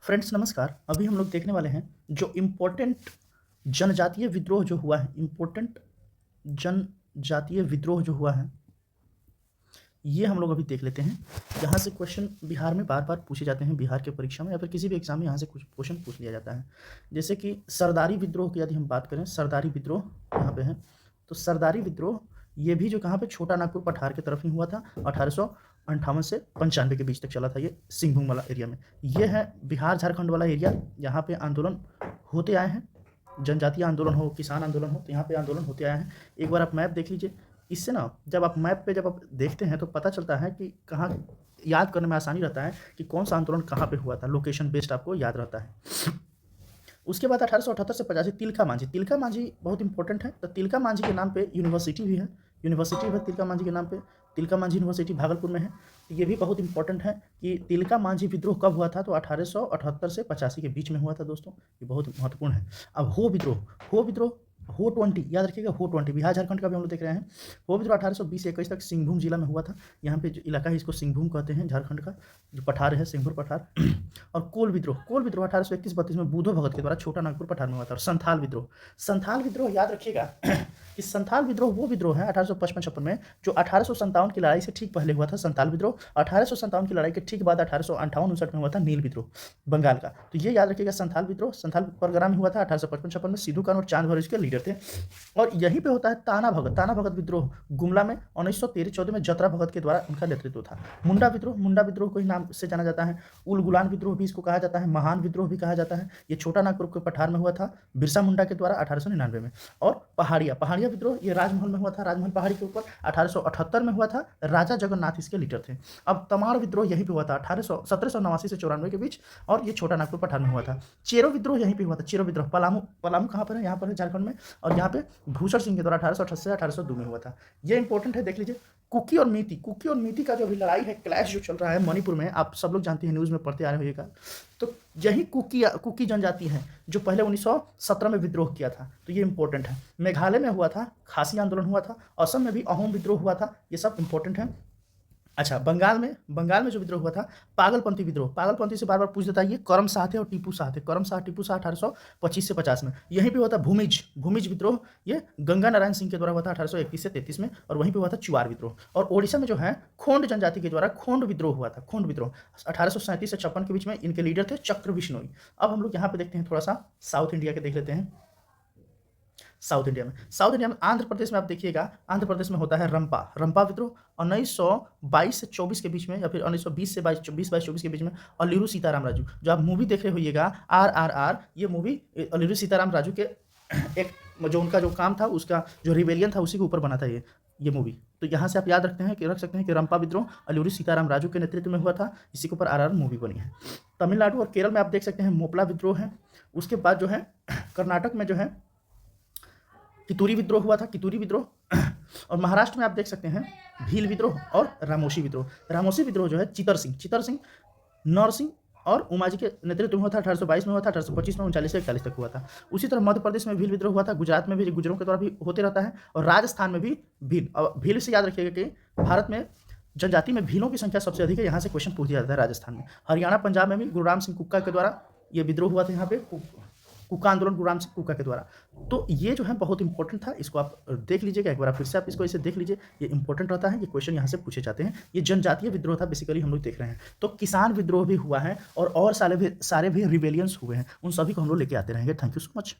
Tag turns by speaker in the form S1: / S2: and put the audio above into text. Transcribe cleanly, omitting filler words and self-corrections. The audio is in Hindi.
S1: फ्रेंड्स नमस्कार। अभी हम लोग देखने वाले हैं जो इम्पोर्टेंट जनजातीय विद्रोह जो हुआ है, इम्पोर्टेंट जनजातीय विद्रोह जो हुआ है, ये हम लोग अभी देख लेते हैं। यहाँ से क्वेश्चन बिहार में बार-बार पूछे जाते हैं, बिहार के परीक्षा में या फिर किसी भी एग्जाम में यहाँ से कुछ क्वेश्चन पूछ लिया जाता है। जैसे कि सरदारी विद्रोह की यदि हम बात करें, सरदारी विद्रोह यहाँ पे है, तो सरदारी विद्रोह ये भी जो कहाँ पे छोटा नागपुर पठार की तरफ ही हुआ था। 1858 से 95 के बीच तक चला था ये सिंहभूम वाला एरिया में। ये है बिहार झारखंड वाला एरिया, यहाँ पे आंदोलन होते आए हैं, जनजातीय आंदोलन हो, किसान आंदोलन हो, तो यहाँ पे आंदोलन होते आए हैं। एक बार आप मैप देख लीजिए। इससे ना जब आप मैप पे जब आप देखते हैं तो पता चलता है कि कहाँ याद करने में आसानी रहता है कि कौन सा आंदोलन कहाँ पे हुआ था, लोकेशन बेस्ड आपको याद रहता है। उसके बाद 1878 से 85 तिलका मांझी बहुत इंपॉर्टेंट है। तो तिलका मांझी के नाम पे यूनिवर्सिटी भी है, तिलका मांझी के नाम पे, तिलका मांझी यूनिवर्सिटी भागलपुर में है। तो ये भी बहुत इंपॉर्टेंट है कि तिलका मांझी विद्रोह कब हुआ था, तो 1878 से 85 के बीच में हुआ था दोस्तों। ये बहुत महत्वपूर्ण है। अब हो विद्रोह हो 20 याद रखिएगा, हो 20 बिहार झारखंड का भी हम लोग देख रहे हैं। हो विद्रोह 1820 से 21 तक सिंहभूम जिला में हुआ था। यहाँ पे जो इलाका है इसको सिंहभूम कहते हैं, झारखंड का जो पठार है सिंहभूम पठार। और कोल विद्रोह 1831-32 में बूधो भगत के द्वारा छोटा नागपुर पठार में हुआ था। और संथाल विद्रोह याद रखिएगा कि संथाल विद्रोह वो विद्रोह है 1855-56 में जो 1857 की लड़ाई से ठीक पहले हुआ था। संथाल विद्रोह 1857 की लड़ाई के ठीक बाद 1858-59 में हुआ था नील विद्रोह बंगाल का। तो ये याद रखिएगा, संथाल विद्रोह संथाल परगना में हुआ था 1855-56 में। सिद्धू कान्हू और चांद भैरव इसके लीडर थे। और यहीं पे होता है ताना भगत विद्रोह गुमला में 1913-14 में जतरा भगत के द्वारा उनका नेतृत्व था। मुंडा विद्रोह को ही नाम से जाना जाता है। उलगुलान विद्रोह भी इसको कहा जाता है, महान विद्रोह भी कहा जाता है। ये छोटा नागपुर के पठार में हुआ था बिरसा मुंडा के द्वारा 1899 में। और पहाड़िया विद्रोह ये राजमहल में हुआ था, राजमहल पहाड़ी के ऊपर 1878 में हुआ था। राजा जगन्नाथ इसके लीडर थे। अब तमाड़ विद्रोह यहीं पे हुआ था 1789 से 94 के बीच, और ये छोटा नागपुर पठार में हुआ था। चेरो विद्रोह यहीं पे हुआ था। चेरो विद्रोह पलामू कहाँ पर है, यहाँ पर है झारखंड में। और यहाँ पे भूषण सिंह के द्वारा 1888 से 1802 में हुआ था। ये इंपॉर्टेंट है, देख लीजिए। कुकी और मीती का जो अभी लड़ाई है, क्लैश जो चल रहा है मणिपुर में, आप सब लोग जानते हैं, न्यूज़ में पढ़ते आ रहे होइएगा। तो यही कुकी जनजाति है जो पहले 1917 में विद्रोह किया था। तो ये इंपॉर्टेंट है। मेघालय में हुआ था, खासी आंदोलन हुआ था। असम में भी अहोम विद्रोह हुआ था। ये सब इंपॉर्टेंट है। अच्छा, बंगाल में जो विद्रोह हुआ था पागलपंथी से बार बार पूछ देता है। ये करम शाह थे और टीपू शाह 1825 से 50 में। यहीं पे हुआ था भूमिज विद्रोह, ये गंगा नारायण सिंह के द्वारा हुआ था 1831 से 33 में। और वहीं पे हुआ था चुआर विद्रोह। और ओडिशा में जो है खोंड जनजाति के द्वारा खोंड विद्रोह हुआ था। 1837 से 56 के बीच में। इनके लीडर थे चक्र बिश्नोई। अब हम लोग यहाँ पे देखते हैं, थोड़ा सा साउथ इंडिया के देख लेते हैं। साउथ इंडिया में आंध्र प्रदेश में आप देखिएगा, आंध्र प्रदेश में होता है रंपा विद्रोह 1922 से 24 के बीच में, या फिर 1920 से 22-24 के बीच में। अल्लूरी सीताराम राजू, जो आप मूवी देख रहे होइएगा RRR, ये मूवी अल्लूरी सीताराम राजू के एक जो उनका जो काम था, उसका जो रिबेलियन था, उसी के ऊपर बना था ये मूवी। तो यहाँ से आप याद रख सकते हैं कि रंपा विद्रोह अल्लूरी सीताराम राजू के नेतृत्व में हुआ था। इसी के ऊपर RRR मूवी बनी है। तमिलनाडु और केरल में आप देख सकते हैं मोपला विद्रोह है। उसके बाद जो है कर्नाटक में जो है कितूरी विद्रोह हुआ था, और महाराष्ट्र में आप देख सकते हैं भील विद्रोह और रामोशी विद्रोह जो है चितर सिंह नरसिंह और उमाजी के नेतृत्व में हुआ था। 1822 में हुआ था, 1825 में 39 से 41 तक हुआ था। उसी तरह मध्य प्रदेश में भील विद्रोह हुआ था। गुजरात में भी गुजरों के द्वारा भी होते रहता है। और राजस्थान में भी भील। और भील से याद रखिएगा कि भारत में जनजाति में भीलों की संख्या सबसे अधिक है। यहाँ से क्वेश्चन पूछ दिया जाता है राजस्थान में। हरियाणा पंजाब में भी गुरुराम सिंह कुक्का के द्वारा ये विद्रोह हुआ था, यहाँ पे कुक्का आंदोलन गुरुराम सिंह कुक्का के द्वारा। तो ये जो है बहुत इंपॉर्टेंट था, इसको आप देख लीजिएगा एक बार, फिर से आप इसको ऐसे देख लीजिए। ये इंपॉर्टेंट रहता है, ये क्वेश्चन यहाँ से पूछे जाते हैं। ये जनजातीय विद्रोह था बेसिकली, हम लोग देख रहे हैं। तो किसान विद्रोह भी हुआ है, और सारे भी रिबेलियंस हुए हैं। उन सभी को हम लोग लेके आते रहेंगे। Thank you so much.